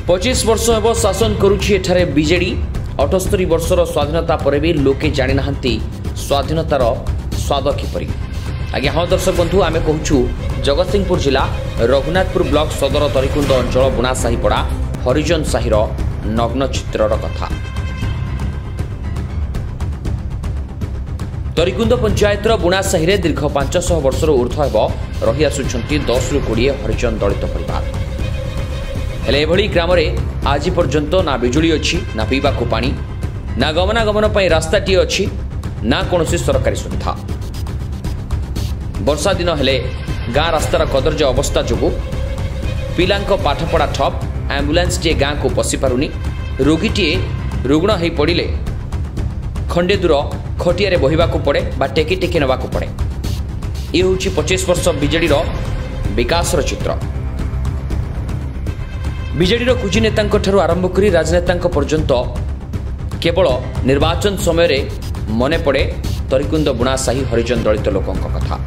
25 वर्ष हेब शासन करुछि एठारे बीजेडी 78 वर्षर स्वाधीनता पर भी लोके जानि नाहंती स्वाधीनतार स्वाद किपरि। आज्ञा हाँ दर्शक बंधु आमे कहूछु जगतसिंहपुर जिला रघुनाथपुर ब्लॉक सदर तरिकुंद अंचल बुणासाही पड़ा हरिजन साहिर नग्न चित्रर कथा। तरिकुंद पंचायतर बुणासाही दीर्घ 500 वर्षर ऊर्ध्व हेब रही आसुछंती 10 रु 20 हरिजन दलित परिवार। हेले एभली ग्राम में आज पर्यंत ना बिजुली अच्छी ना पीवाकू पानी ना गमनागमन पर रास्ताटी अच्छी ना कौन सरकारी सुविधा। वर्षा दिन हेले गाँ रास्तार कदर्य अवस्था जोगु पिलांको पाठपढ़ा ठप एम्बुलेंस टे गाँ को पशि पारुनी रोगीटे रुग्ण हो पड़े खंडे दूर खटिया बहिवाकू पड़े बा टेकी टेकी नवाकू पड़े। ये हूँ 25 वर्ष बीजेडी विकासर चित्र। बीजेडी कुजी नेता आरंभ कर राजनेता पर्यंत केवल निर्वाचन समय मन पड़े तरिकुंद बुणासाही हरिजन दलित लोकों कथा।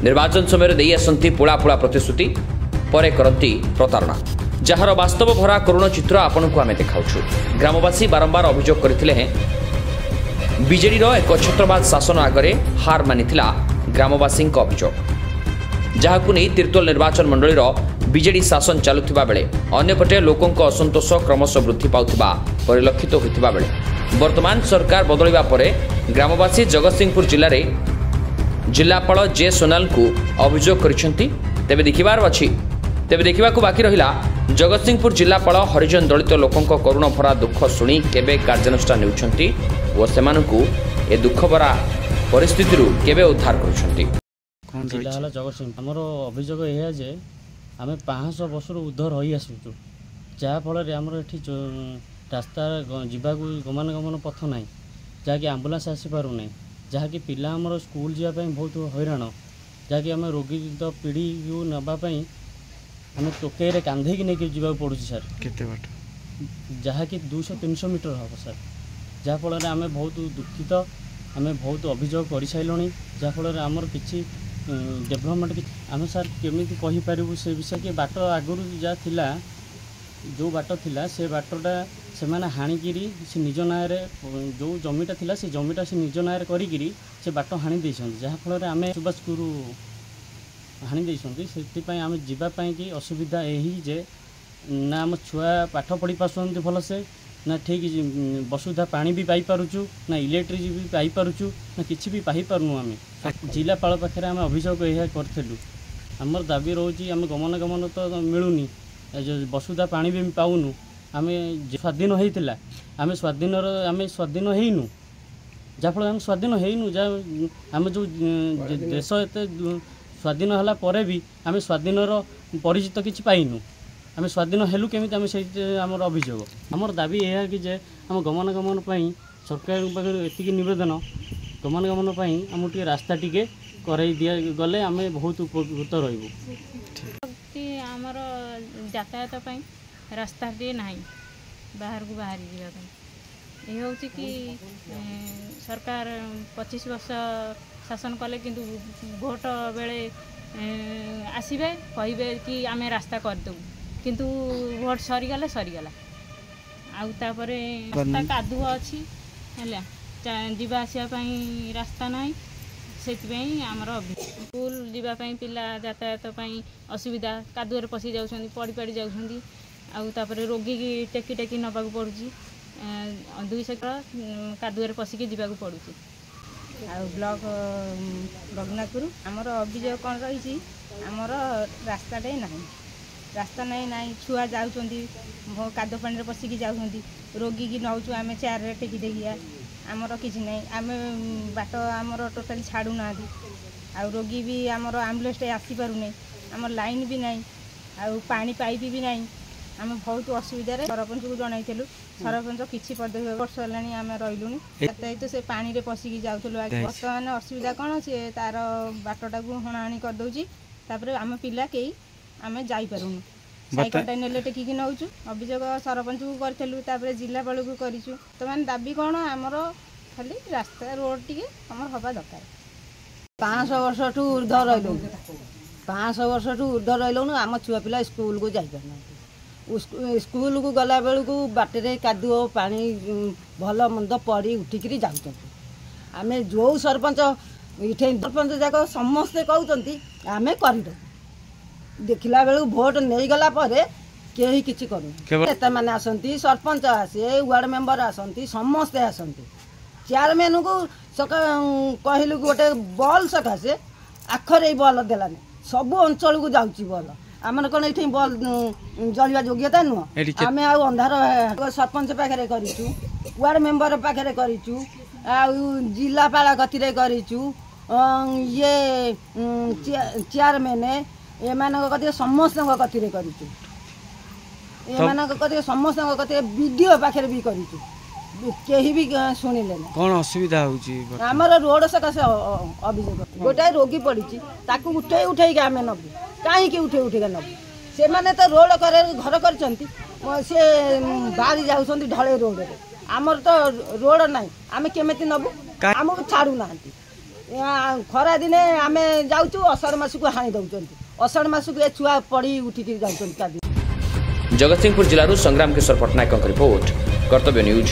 निर्वाचन समय दे आसती पोड़ा पोड़ा प्रतिश्रुति परे करती प्रतारणा जार वास्तव भरा करुण चित्र आपण को आमे देखाउछु। ग्रामवासी बारंबार अभियोग करथिले हैं बीजेडी एक छत्रवाद शासन आगरे हार मानिथिला ग्रामवासी अभियोग जहाकु नहीं तिर्तोल निर्वाचन मंडलीर बीजेडी शासन चलुथिबा बेले अन्यपटे लोकों असंतोष क्रमशः वृद्धि पाउथिबा परिलक्षित होइथिबा बेले वर्तमान सरकार बदलिबा परे ग्रामवासी जगतसिंहपुर जिले में जिलापाल जे सोनाल को अभियोग करिसेंती। तेबे देखिबा को बाकी रहिला जगतसिंहपुर जिलापाल हरिजन दलित लोकों करुण भरा दुख शुणी केबे कार्यानुष्ठान नेउछंती और सेमानकु ए दुख भरा परिस्थिति केबे उद्धार करुछंती। जिला है जगतसिंह आमर अभियोग यह जे आम 500 वर्ष ऊर्ध्व रही आसुचु जहाँफल आमर ये रास्ता जावाक गमनागमन पथ ना जहाँकि आम्बुलांस आसीपार ना जहाँकि पिला आमर स्कूल जावाई बहुत हैरान जहाँकि आम रोगी पीढ़ी को नापी आम टोकई कांधे नहीं जावाक पड़ू सर केते बाट जहाँकि 200-300 मीटर हम सर जहाँफल आम बहुत दुखित आम बहुत अभियोग कर सारे जहाँफल आमर किसी डेभलपमेंट आम सार केमी कहीपर से विषय कि बाट आगुरी जहाँ थिला जो बाट थिला से बाटटा से मैंने हाणिकी से निज ना जो जमीटा थिला से जमीटा से निज ना करी से बाट हाणी जहाँफल आम सुबासपुर हाणी से आम जावाई कि असुविधा यही जे ना आम छुआ पाठ पढ़ी पार्टी भलसे ना ठीक वसुधा पानी भी पाई पारुचु ना इलेक्ट्रिक भी पाई पारुचु ना किसी भी पाई पारुनु आम जिलापाल पाखे आम अभियोग यह करूँ आमर दाबी रोचे आम गमनागमन तो मिलूनी वसुधा पानी भी पाऊनु आम स्वाधीन होता आम स्वाधीन होइनु जहाँफल आम स्वाधीन होइनु आम जो देश एत स्वाधीन होला परे भी आम स्वाधीनर परिचित किसी पाइनु आम स्वाधीन हेलु केमी आम से आमर अभियोग आमर दाबी यह कि जे आम गमनागमन सरकार पाखे एतिक निवेदन गमनागमन आम टे रास्ता टी करई दिया गले आम बहुत उपकृत रही आमर यातायात रास्ता टे ना बाहर को बाहर जावाई ये हूँ कि सरकार 25 वर्ष शासन कले किंतु भोट बेले आसबे कहे कि आम रास्ता करदेव किंतु भोट सरीगले आउे रास्ता कादुଅ अच्छी है जावा आसवाई रास्ता ना से आमर स्कूल जावाई पिला यातायात असुविधा कादुअर पशि जा पड़ी पड़ी जापर रोगी की टेकी टेकी नवा पड़ुची 200 कादुअर पशिकी जावाक पड़ुची ब्लॉक रघुनाथपुर आमर अभियोग कौन रही आमर रास्ताटे ना रास्ता ना छुआ जाऊँगी काद पानी पशिकी जाऊँगी रोगी की नौचु आम चेयर टेकी टेकिया आमर किसी ना आम बाट आमर टोटाली छाड़ू ना आ रोगी भी आमर आम्बुलेंस आसीपारूना आम लाइन भी ना पानी पाइप भी ना आम बहुत असुविधा सरपंच को जनइलु सरपंच किसी पदक्षेप वर्ष है आम रही तो से पानी रे पशिकी जाऊँ बर्तमान असुविधा कौन सी तार बाटटा को हणाणी करदे आम पिला कई आम जापरूँ साइकेलटा ने टेकिकी नौचु अभियोग सरपंच को करूँ जिलापाल को करूँ तो मैंने दाबी कौन आमर खाली रास्ता रोड टी आम हवा दरकार 500 वर्ष ऊर्ध्व रही 500 वर्ष ऊर्ध रही आम छुआ पिला स्कूल को जाना स्कूल को गला बेलू बाटे कादुओ पानी भल मंद पड़ी उठिकी जाऊँ आम जो सरपंच ये सरपंच जाक समस्ते कहते आम कर देखला बेलू भोट नहीं गला पर कहीं किसी करूँ मैंने आसती सरपंच आसे वार्ड मेंबर आसती समस्ते आसती चेयरमैन को कहलु गोटे बल सकाशे आखरे बल देलानी सब अंचल को जाऊँगी बल आमर कौन ये बल जलिया योग्यता नुह आम अंधार सरपंच पाखे करूँ वार्ड मेंबर पाखे करूँ जिलापाल गति करूँ ये चेयरमैन एमान कति समस्त गति करूँ एमान समस्त गति वीडियो पाखे भी करूँ कहीं भी शुणिले कौन असुविधा होची आमर रोड सकाशे अभियोग गोटाए रोगी पड़ी ताकू उठे उठे आम नबू कहीं उठे उठे नबू से मैंने तो रोड कर घर कर बाहरी जाऊँ ढले रोड आमर तो रोड ना आम केमी नबू आमको छाड़ू ना खरा दिने आम जाऊँ अषाढ़ मास को हाणी दौरान अषाढ़ मास को छुआ पड़ी उठिकी जाऊँ। जगतसिंहपुर जिलूर संग्राम किशोर पट्टनायक रिपोर्ट कर्तव्य न्यूज।